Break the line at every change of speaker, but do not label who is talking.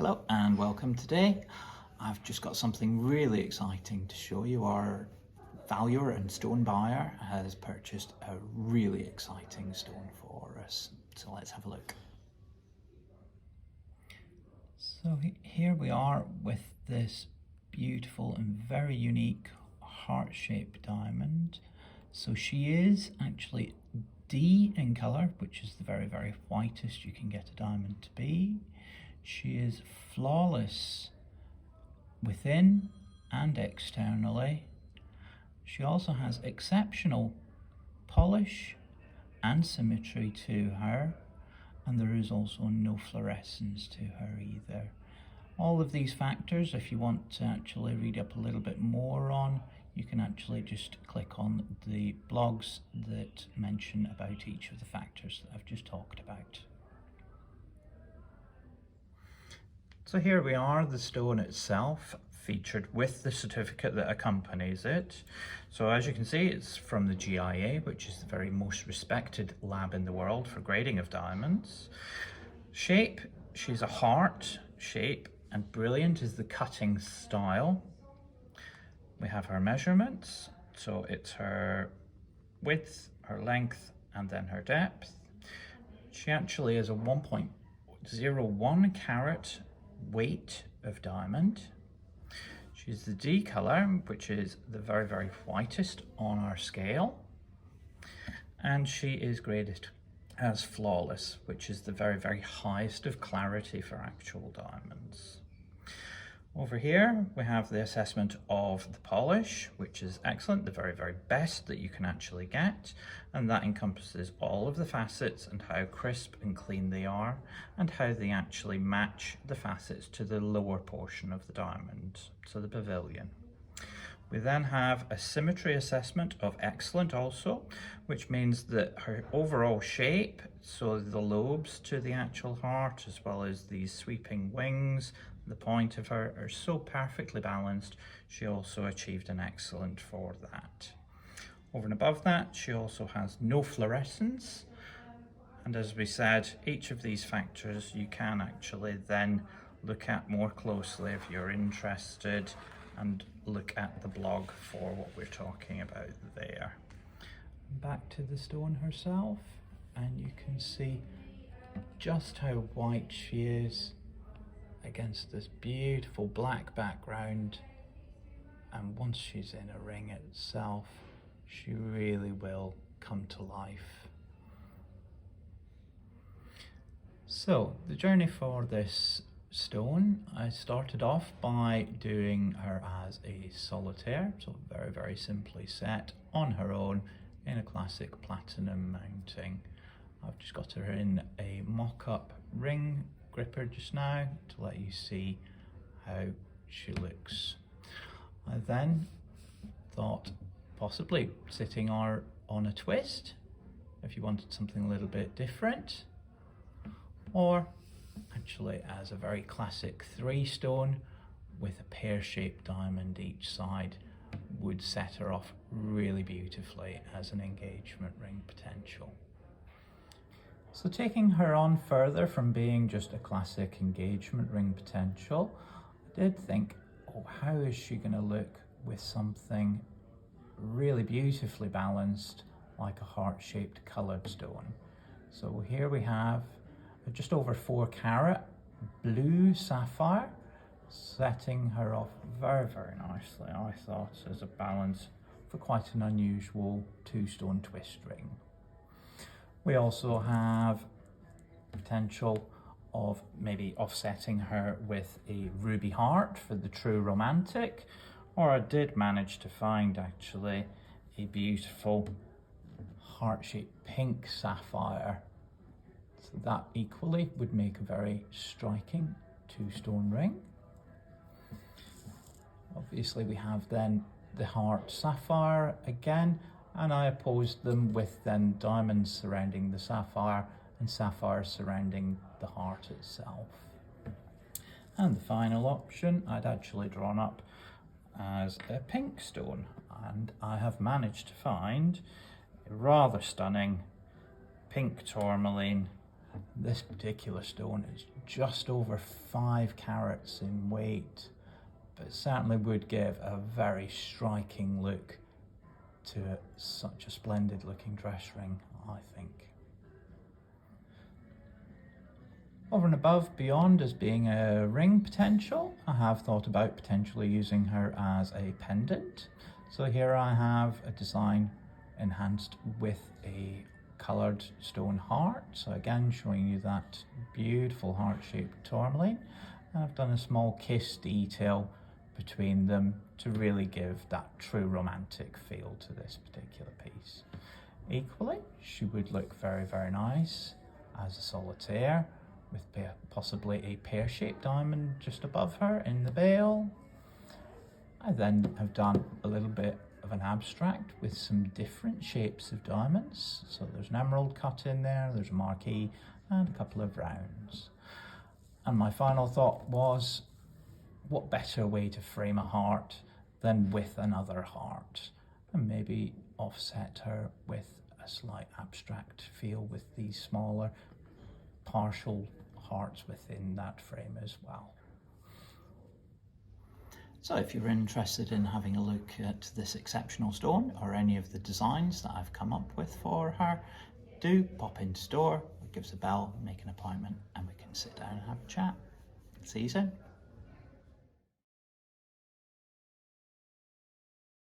Hello and welcome. Today I've just got something really exciting to show you. Our valuer and stone buyer has purchased a really exciting stone for us, so let's have a look. So here we are with this beautiful and very unique heart-shaped diamond. So she is actually D in colour, which is the very whitest you can get a diamond to be. She is flawless within and externally. She also has exceptional polish and symmetry to her, and there is also no fluorescence to her either. All of these factors, if you want to actually read up a little bit more on, you can actually just click on the blogs that mention about each of the factors that I've just talked about. So here we are, the stone itself, featured with the certificate that accompanies it. So as you can see, it's from the GIA, which is the very most respected lab in the world for grading of diamonds. Shape, she's a heart shape, and brilliant is the cutting style. We have her measurements, so it's her width, her length, and then her depth. She actually is a 1.01 carat weight of diamond. She's the D colour, which is the very whitest on our scale, and she is graded as flawless, which is the very highest of clarity for actual diamonds. Over here we have the assessment of the polish, which is excellent, the very best that you can actually get, and that encompasses all of the facets and how crisp and clean they are and how they actually match the facets to the lower portion of the diamond, so the pavilion. We then have a symmetry assessment of excellent also, which means that her overall shape, so the lobes to the actual heart as well as these sweeping wings, the point of her are so perfectly balanced. She also achieved an excellent for that. Over and above that, she also has no fluorescence. And as we said, each of these factors you can actually then look at more closely if you're interested and look at the blog for what we're talking about there. Back to the stone herself, and you can see just how white she is against this beautiful black background, and once she's in a ring itself, she really will come to life. So the journey for this stone, I started off by doing her as a solitaire, so very simply set on her own in a classic platinum mounting. I've just got her in a mock-up ring gripper just now to let you see how she looks. I then thought possibly sitting her on a twist if you wanted something a little bit different, or actually as a very classic 3 stone with a pear-shaped diamond each side would set her off really beautifully as an engagement ring potential. So taking her on further from being just a classic engagement ring potential, I did think, oh, how is she going to look with something really beautifully balanced like a heart-shaped coloured stone? So here we have a just over 4 carat blue sapphire, setting her off very nicely, I thought, as a balance for quite an unusual 2-stone twist ring. We also have potential of maybe offsetting her with a ruby heart for the true romantic, or I did manage to find actually a beautiful heart-shaped pink sapphire. So that equally would make a very striking 2-stone ring. Obviously we have then the heart sapphire again, and I opposed them with then diamonds surrounding the sapphire and sapphire surrounding the heart itself. And the final option I'd actually drawn up as a pink stone, and I have managed to find a rather stunning pink tourmaline. This particular stone is just over 5 carats in weight, but it certainly would give a very striking look to such a splendid looking dress ring, I think. Over and above, beyond as being a ring potential, I have thought about potentially using her as a pendant. So here I have a design enhanced with a coloured stone heart. So again, showing you that beautiful heart-shaped tourmaline. And I've done a small kiss detail between them to really give that true romantic feel to this particular piece. Equally, she would look very, very nice as a solitaire, with possibly a pear-shaped diamond just above her in the bail. I then have done a little bit of an abstract with some different shapes of diamonds. So there's an emerald cut in there, there's a marquee, and a couple of rounds. And my final thought was, what better way to frame a heart than with another heart? And maybe offset her with a slight abstract feel with these smaller partial hearts within that frame as well. So if you're interested in having a look at this exceptional stone or any of the designs that I've come up with for her, do pop into store, give us a bell, make an appointment, and we can sit down and have a chat. See you soon.